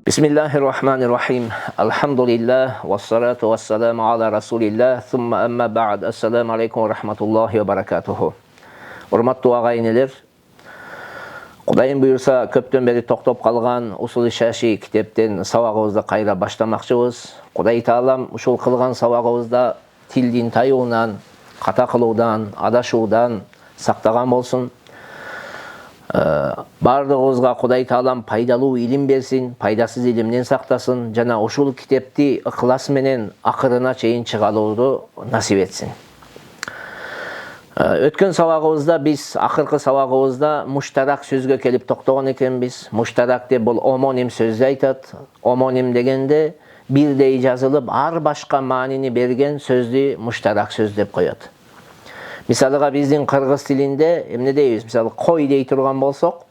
Bismillahirrahmanirrahim. Alhamdulillah wassalatu wassalamu ala Rasulillah. Thumma amma ba'd. Assalamu alaikum wa rahmatullahi wa barakatuhu. Урматтуу агайынелер, Кудайым буйрса, көптөн бери токтоп калган Усул Шаши китептен сабагыбызды кайра баштамакчыбыз. Кудай Таалам ушул кылган сабагыбызда тилдин таюунан, ката кылуудан, адашуудан сактаган болсун. Бардыгыбызга Кудай Таалам пайдалуу илим берсин, пайдасыз илимден сактасын, жана ушул китепти ыхлас менен акырына чейин чыгалууду насип этсин. Өткөн сабагыбызда биз акыркы сабагыбызда муштарак сөзгө келип токтогон экенбиз. Муштарак деп бул омоним сөздү айтат. Омоним дегенде бирдей жазылып, ар башка маанини берген сөздү муштарак сөз деп коет. Мисалыга биздин кыргыз тилинде эмне дейбиз? Мисалы кой дей турган болсок,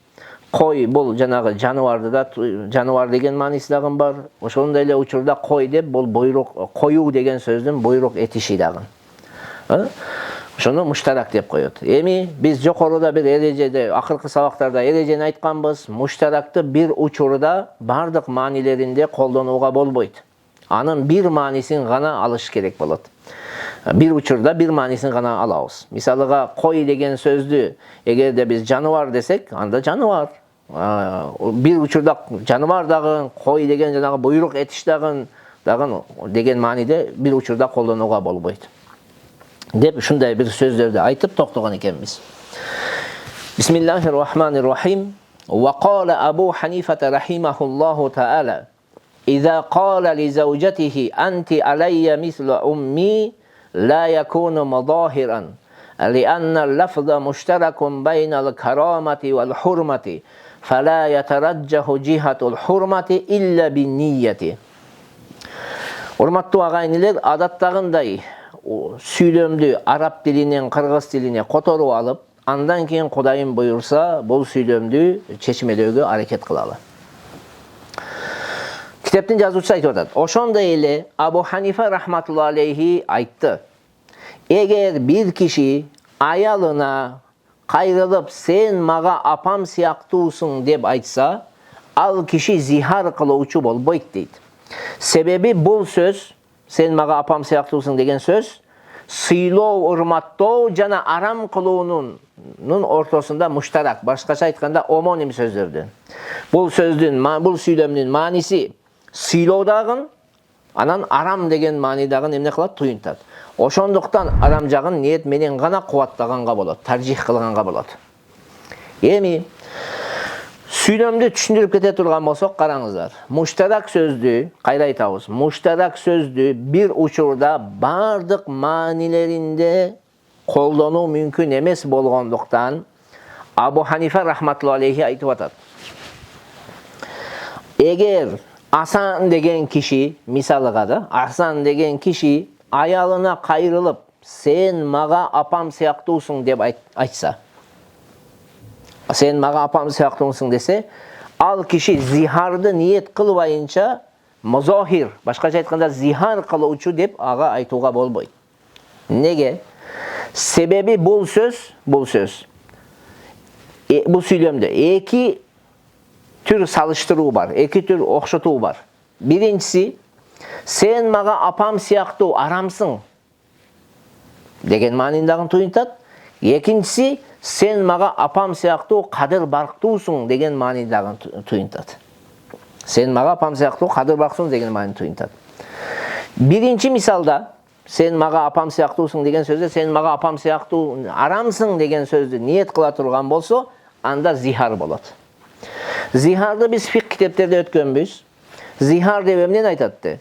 кой бул жанагы жаныбарды да, жаныбар деген мааниси дагы бар. Ошондой эле учурда кой деп бул буйрук, коюу деген сөздүн буйрук этиши дагы. Ошону муштарак деп коет. Эми биз жокоруда бир эрежеде, акыркы сабактарда эрежени айтканбыз. Муштаракты бир учурда бардык маанилеринде колдонууга болбойт. Анын бир маанисин гана алыш керек болот. Бир учурда бир маанисин гана алабыз. Мисалыга кой деген сөздү эгерде биз жаныбар десек, анда жаныбар. Бир учурда жаныбар дагы, кой деген жанагы буйрук этиш дагы деген мааниде бир учурда колдонууга болбойт. Деп ушундай бир сөздөрдү айтып токтогон экенбиз. Бисмиллахиррахманиррахим. Ва кала Абу Ханифата рахимахуллаху таала: "Иза кала ли заужатихи анти алайя мисла умми ла якуну мудахиран, لأن اللفظ مشترك بين الكرامة والحرمة فلا يترجح جهة الحرمة إلا بالنية." Урматтуу агайындар, адаттагындай сүйлөмдү араб тилинен кыргыз тилине которуп алып, андан кийин Кудайым буйрса, бул сүйлөмдү чечмелөөгө аракет кылалы. Китептин жазуучусу айтып атат. Ошондой эле Абу Ханифа рахматулла алейхи айтты: "Эгер бир киши аялына кайрылып, сен мага апам сыяктуусуң деп айтса, ал киши зихар кылуучу болбойт" дейт. Себеби бул сөз, сен мага апам сыяктуусуң деген сөз, сыйлоо, урматтоо жана арам кылуунун ортосунда муштарак, башкача айтканда омоним сөздөрдөн. Бул сөздүн, бул сүйлөмдүн мааниси сыйлоо дагы, анан арам деген маани дагы эмне кылат? Туюнтат. Ошондуктан арам жагын ниет менен гана кубаттаганга болот, таржих кылганга болот. Эми сүйлөмдү түшүндүрүп кете турган болсок, караңыздар. Муштарак сөздү, кайра айтабыз, муштарак сөздү бир учурда бардык маанилеринде колдонуу мүмкүн эмес болгондуктан Абу Ханифа рахматулла алейхи айтып атат. Эгер Асан деген киши, мисалыга да, Асан деген киши аялына кайрылып, сен мага апам сыяктуусуң деп айтса, сен мага апам сыяктуусуң десе, ал киши зихарды ниет кылбайынча музахир, башкача айтканда зихар кылуучу деп ага айтууга болбойт. Неге? Себеби бул сүйлөмдө эки түр салыштыруу бар, эки түр окшотуу бар. Биринчиси, сен мага апам сыяктуу арамсың деген маанини дагы туюнтат. Экинчиси, сен мага апам сыяктуу кадыр барктуусуң деген маани дагы туюнтат. Сен мага апам сыяктуу кадыр барктуусуң деген маани туюнтат. Биринчи мисалда, сен мага апам сыяктуусуң деген сөздө, сен мага апам сыяктуу арамсың деген сөздү ниет кыла турган болсо, анда зихар болот. Зихарды биз фик китептерде өткөнбүз. Зихар деп эмнени айтат?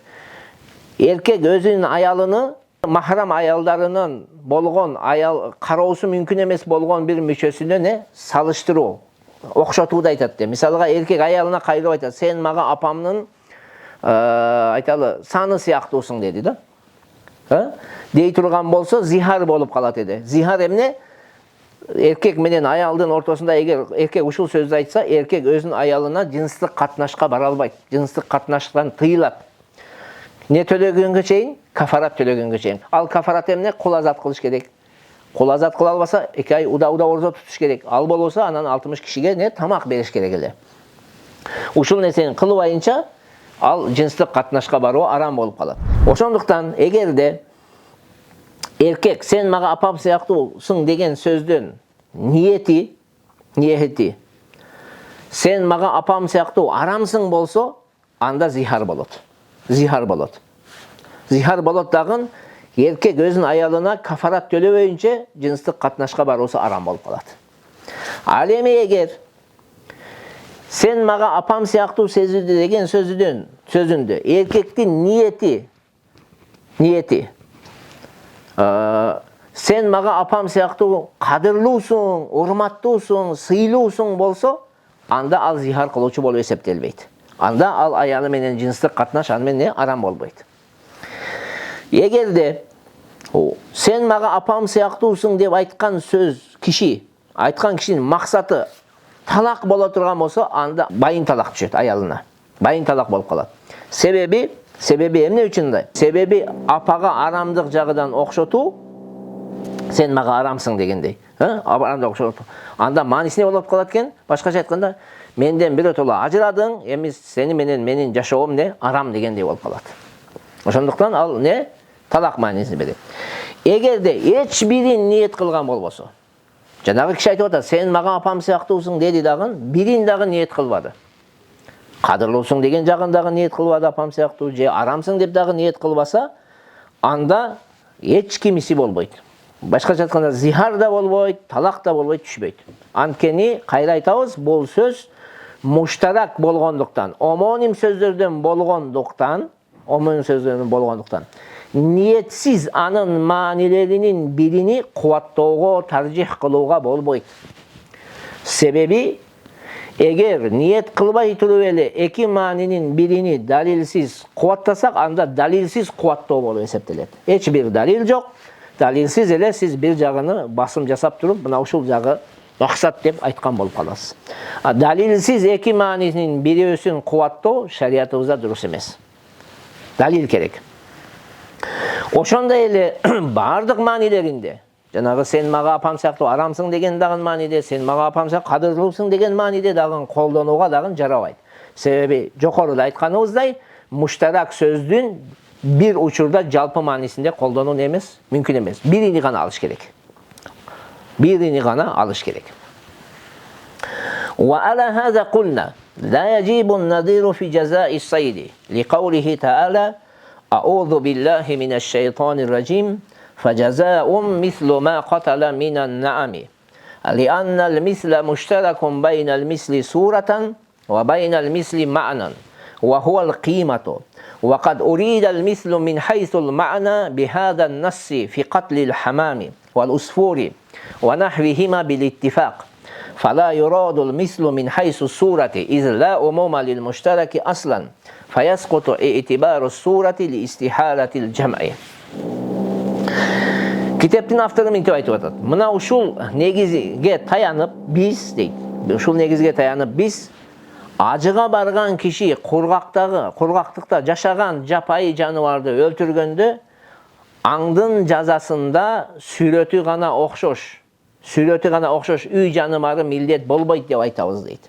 Эркек өзүнүн аялыны махрам аялдарынан болгон, аял кароосу мүмкүн эмес болгон бир мүчөсүнө салыштыруу, окшотууду айтат. Мисалга эркек аялына кайрылып айтат: "Сен мага апамдын айталы саны сыяктуусуң" деди да. Дей турган болсо, зихар болуп калат эди. Зихар эмне? Эркек менен аялдын ортосунда эгер эркек ушул сөздү айтса, эркек өзүнүн аялына жынстык катнашка бара албайт, жынстык катнаштан тыйылат. Не төлөгөнгө чейин? Кафарат төлөгөнгө чейин. Ал кафарат эмне? Кул азат кылыш керек. Кулазат кыла албаса 2 ай уда орзо тутуш керек. Ал болбосо анан 60 кишиге не тамак бериш керек эле. Ушул нерсени кылбайынча ал жынстык катнашка баруу арам болуп калат. Ошондуктан эгерде эркек сен мага апам сыяктуусуң деген сөздөн ниети сен мага апам сыяктуу арамсың болсо, анда зихар болот. Зихар болот дагы эркек өзүнүн аялына кафарат төлөбөйүнчө жынстык катнашка баруусу арам болуп калат. Ал эми эгер сен мага апам сыяктуу деген сөзүндө эркектин ниети сен мага апам сыяктуу кадырлуусуң, урматтуусуң, сыйлуусуң болсо, анда ал зихар кылуучу болуп эсептелбейт. Анда ал аялы менен жынстык катнаш аны менен арам болбойт. Эгерде сен мага апам сыяктуусуң деп айткан кишинин максаты талак боло турган болсо, анда байын талак түшөт аялына. Байын талак болуп калат. Себеби эмне үчүн мындай? Себеби апага арамдык жагынан окшотуу, сен мага арамсың дегендей. Арамдык окшотуу. Анда маанисине болуп калат экен. Башкача айтканда, менден биротоло ажырадың, эми сени менен менин жашоом арам дегендей болуп калат. Ошондуктан ал талак маанисин берет. Эгерде эч бирин ниет кылган болбосо, жанагы киши айтып атат, сен мага апам сыяктуусуң деди дагы, бирин дагы ниет кылбады. Кадырлуусуң деген жагын дагы ниет кылбады, апам сыяктуу же арамсың деп дагы ниет кылбаса, анда эч кимиси болбойт. Башкача айтканда, зихар да болбойт, талак да болбойт, түшпөйт. Анткени кайра айтабыз, бул сөз муштарак болгондуктан, омоним сөздөрдөн болгондуктан, ниетсиз анын маанилеринин бирини кубаттоого, таржих кылууга болбойт. Себеби эгер ниет кылбай туруп эле эки маанинин бирини далилсиз кубаттасак, анда далилсиз кубаттоо болуп эсептелет. Эч бир далил жок. Далилсиз эле сиз бир жагыны басым жасап туруп, мына ушул жагы максат деп айткан болуп каласыз. Далилсиз эки маанинин бирөөсүн кубаттоо шариятыбызда дурус эмес. Далил керек. Ошондой эле бардык маанилеринде, жанагы сен мага апам сыяктуу арамсың деген дагы мааниде, сен мага апам сыяктуу кадырлуусуң деген мааниде дагы колдонууга дагы жарабайт. Себеби жокоруда айтканыбыздай, муштарак сөздүн бир учурда жалпы маанисинде колдонуу эмес, мүмкүн эмес. Бирини гана алыш керек. Wa ala hadha qulna la yajibu an-nadhiru fi jaza'i as-sayd liqawlihi ta'ala a'udhu billahi minash shaytanir rajim fajaza'un mithlu ma qatala minan na'ami li'anna al-mithla mushtarakun bayna al-mithli suratan wa bayna al-mithli ma'nan wa huwa al-qimatu وقد أريد المثل من حيث المعنى بهذا النص في قتل الحمام والأسفور ونحوهما بالاتفاق فلا يراد المثل من حيث الصورة إذ لا عموم للمشترك أصلا فيسقط اعتبار الصورة لاستحالة الجمع. Китептин автору мынтип айтып атат. Мына ушул негизге таянып биз ажыга барган киши кургактыкта жашаган жапайы жаныбарды өлтүргөндө аңдын жазасында сүрөтү гана окшош үй жаныбары милдет болбойт деп айтабыз дейт.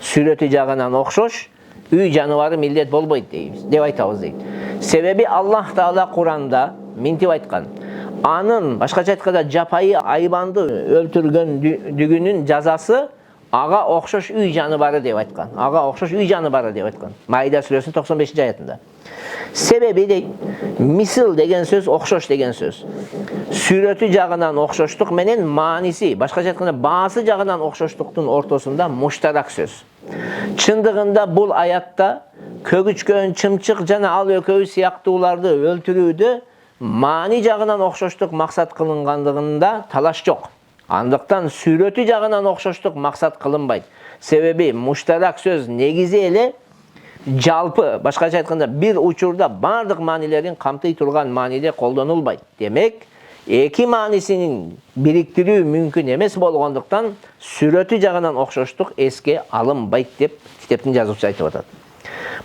Сүрөтү жагынан окшош үй жаныбары милдет болбойт деп айтабыз дейт. Себеби Аллах Таала Куранда мынтип айткан. Анын башкача айтканда жапайы айбанды өлтүргөндүгүнүн жазасы ага окшош үй жаныбары деп айткан. Маида сүрөсүнүн 95-аятында. Себеби дейт, мисыл деген сөз окшош деген сөз. Сүрөтү жагынан окшоштук менен мааниси, башкача айтканда баасы жагынан окшоштуктун ортосунда муштарак сөз. Чындыгында бул аятта көгүчкөн, чымчык жана ал экөөбү сыяктууларды өлтүрүүдө маани жагынан окшоштук максат кылынгандыгында талаш жок. Андыктан сүрөтү жагынан окшоштук максат кылынбайт. Себеби муштарак сөз негизи эле жалпы, башкача айтканда бир учурда бардык маанилерин камтый турган мааниде колдонулбайт. Демек, эки маанисин бириктирүү мүмкүн эмес болгондуктан сүрөтү жагынан окшоштук эске алынбайт деп китептин жазуучусу айтып атат.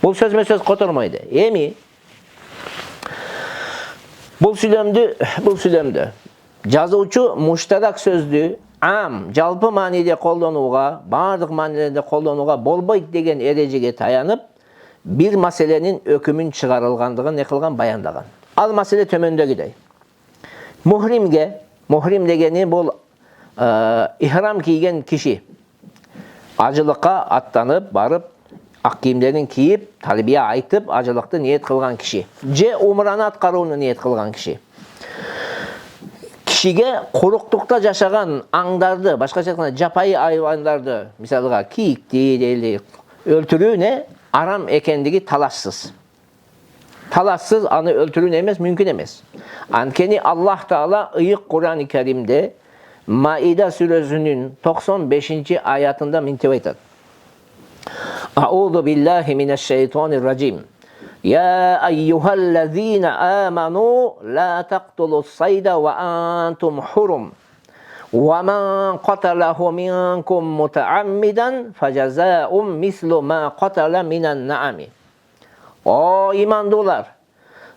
Бул сөзмө-сөз котормойду. Эми бул сүйлөмдү Жазуучу муштарак сөздү ам, жалпы мааниде колдонууга, бардык маанилерде колдонууга болбойт деген эрежеге таянып, бир маселенин өкүмүн чыгарылгандыгын не кылган, баяндаган. Ал маселе төмөндөгүдөй. Мухрим дегени бул ихрам кийген киши. Ажылыкка аттанып, барып, ак кийимдерин кийип, талбия айтып, ажылыкты ниет кылган киши. Же умраны аткарууну ниет кылган киши. Кишиге куруктукта жашаган аңдарды, башкача айтканда жапайы айвандарды, мисалга кийикти дейли, өлтүрүү арам экендиги талашсыз. Талашсыз аны өлтүрүү эмес, мүмкүн эмес. Анткени Аллах Таала ыйык Кур'ан-ы Каримде Маида сүрөсүнүн 95-аятында мынтип айтат. Аузу биллахи минеш-шейтонир ражим. يا أيها الذين آمنوا لا تقتلوا الصيد وأنتم حرم ومن قتله منكم متعمدا فجزاء مثل ما قتل من النعم. O imandılar,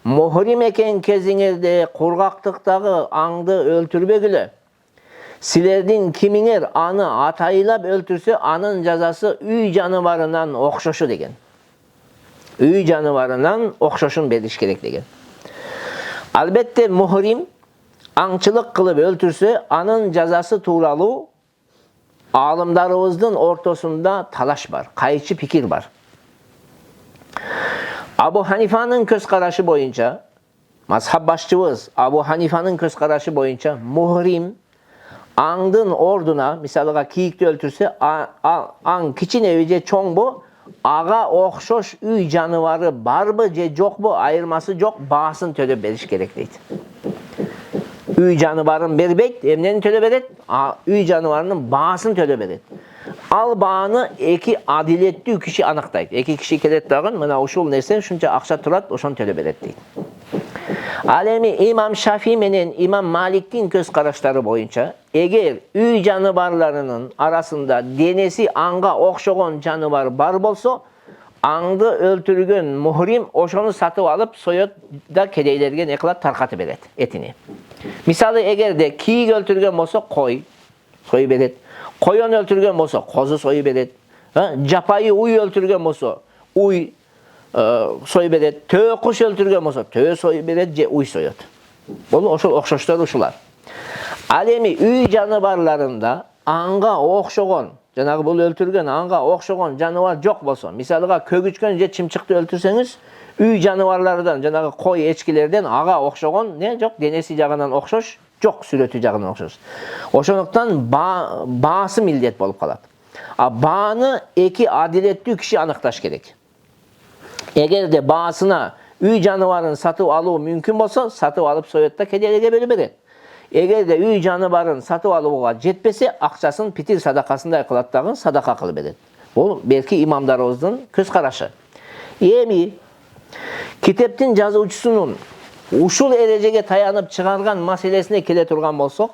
muhrim eken kezingizde kurgaktıktagı аңды öldürбөгүлө. Силердин кимиңер аны атайлап өлтүрсө, анын жазасы үй жаныбарынан окшошу деген. Үй жаныбарынан окшошун бериш керек деген. Албетте мухрим аңчылык кылып өлтүрсө, анын жазасы тууралуу аалымдарыбыздын ортосунда талаш бар, кайчы пикир бар. Абу Ханифанын көз карашы боюнча, мазхаб башчыбыз Абу Ханифанын көз карашы боюнча, мухрим аңдын ордуна, мисалга кийикти өлтүрсө, аң кичинеби же чоңбу, ага окшош үй жаныбары барбы же жокпу, айырмасы жок, баасын төлөп бериш керек дейт. Үй жаныбарын бербейт, эмнени төлөп берет? Үй жаныбарынын баасын төлөп берет. Ал бааны эки адилеттүү киши анактайт. Эки киши келет дагы, мына ушул нерсе ушунча акча турат, ошону төлөп берет дейт. Ал эми имам Шафи менен имам Маликтин көз караштары боюнча, эгер үй жаныбарларынын арасында денеси аңга окшогон жаныбар бар болсо, аңды өлтүргөн мухрим ошону сатып алып, соет да кедейлерге не кылат, таркатып берет этини. Мисалы, эгерде кийик өлтүргөн болсо, кой сой берет. Койон өлтүргөн болсо, козу сой берет. Жапайы уй өлтүргөн болсо, уй сой берет. Төө куш өлтүргөн болсо, төө сой берет же уй соет. Бул ошол окшоштор ушулар. Ал эми үй жаныбарларында аңга окшогон, жанагы бул өлтүргөн аңга окшогон жаныбар жок болсо, мисалга көгүчкөн же чымчыкты өлтүрсөңүз, үй жаныбарлардан, жанагы кой, эчкилерден ага окшогон не жок, денеси жагынан окшош жок, сүрөтү жагынан окшош. Ошондуктан баасы милдет болуп калат. Бааны эки адилеттүү киши аныкташ керек. Эгерде баасына үй жаныбарын сатып алуу мүмкүн болсо, сатып алып советта кедейлерге бөлүп берет. Эгерде үй жаныбарын сатып алууга жетпесе, акчасын питир садакасындай кылат дагы, садака кылып берет. Бул белки имамдарыбыздын көз карашы. Эми китептин жазуучусунун ушул эрежеге таянып чыгарган маселесине келе турган болсок,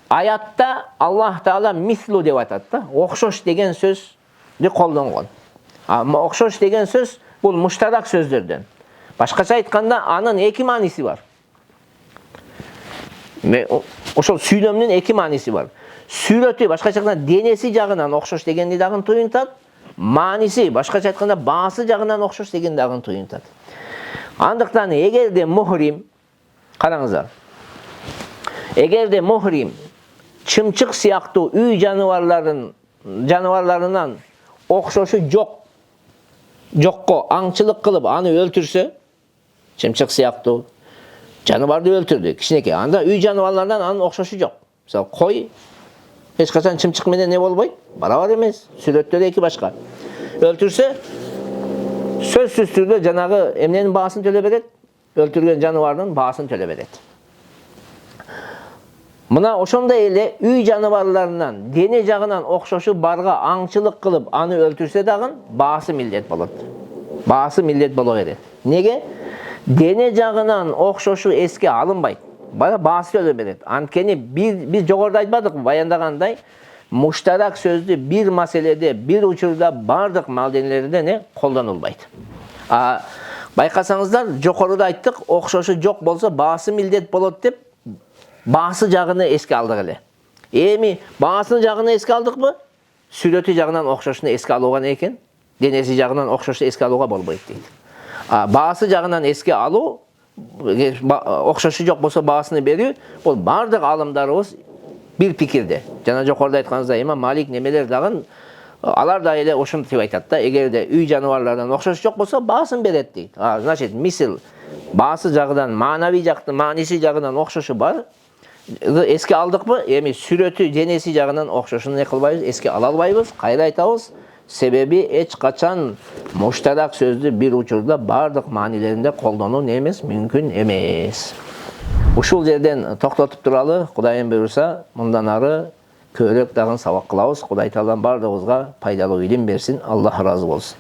аятта Аллах Таала мислу деп айтат да, окшош деген сөздү колдонгон. Окшош деген сөз бул муштарак сөздөрдөн. Башкача айтканда, анын эки мааниси бар. Ошол сүйлөмдүн эки мааниси бар. Сүрөтү, башкача айтканда, денеси жагынан окшош дегенди дагы туюнтат. Мааниси, башкача айтканда, баасы жагынан окшош деген дагы туюнтат. Андыктан эгерде мухрим, караңыздар, эгерде мухрим чымчык сыяктуу үй жаныбарларынан окшошу жокко аңчылык кылып аны өлтүрсө, чымчык сыяктуу жаныбарды өлтүрдү, кичинекей. Анда үй жаныбарларынан анын окшошу жок. Мисалы, кой эч качан чымчык менен не болбойт, барабар эмес, сүрөттөрү эки башка. Өлтүрсө, сөзсүз түрдө жанагы эмненин баасын төлөп берет, өлтүргөн жаныбардын баасын төлөп берет. Мына ошондой эле үй жаныбарларынан дене жагынан окшошу барга аңчылык кылып аны өлтүрсө дагы баасы милдет болот. Баасы милдет боло берет. Неге? Дене жагынан окшошу эске алынбайт. Баасы төлөп берет. Анткени биз жогоруда айтпадыкпы, баяндагандай, муштарак сөздү бир маселеде, бир учурда бардык мал денелерде колдонулбайт. Байкасаңыздар, жокоруда айттык, окшошу жок болсо баасы милдет болот деп, Баасы жагыны эске алдык эле. Эми баасынын жагын эске алдыкпы? Сүрөтү жагынан окшошун эске алууга экен, денеси жагынан окшошу эске алууга болбойт дейт. Баасы жагынан эске алуу, окшошу жок болсо баасыны берүү, бул бардык алымдарыбыз бир пикирде. Жана жокоруда айтканыбыздай имам Малик немелер дагы алар да эле ошентип айтат да, эгерде үй жаныбарларынан окшош жок болсо баасын берет дейт. Значит, мисыл баасы жагынан, маанавий жактын, мааниси жагынан окшошу бар. Эске алдыкпы? Эми сүрөтү, денеси жагынан окшошун не кылбайбыз, эске ала албайбыз. Кайра айтабыз? Себеби эч качан муштарак сөздү бир учурда бардык маанилеринде колдонуу эмес, мүмкүн эмес. Ушул жерден токтотуп туралы, Кудайым буйруса, мындан ары көбүрөөк дагы сабак кылабыз. Кудай Таалам бардыгыбызга пайдалуу илим берсин. Аллах ыраазы болсун.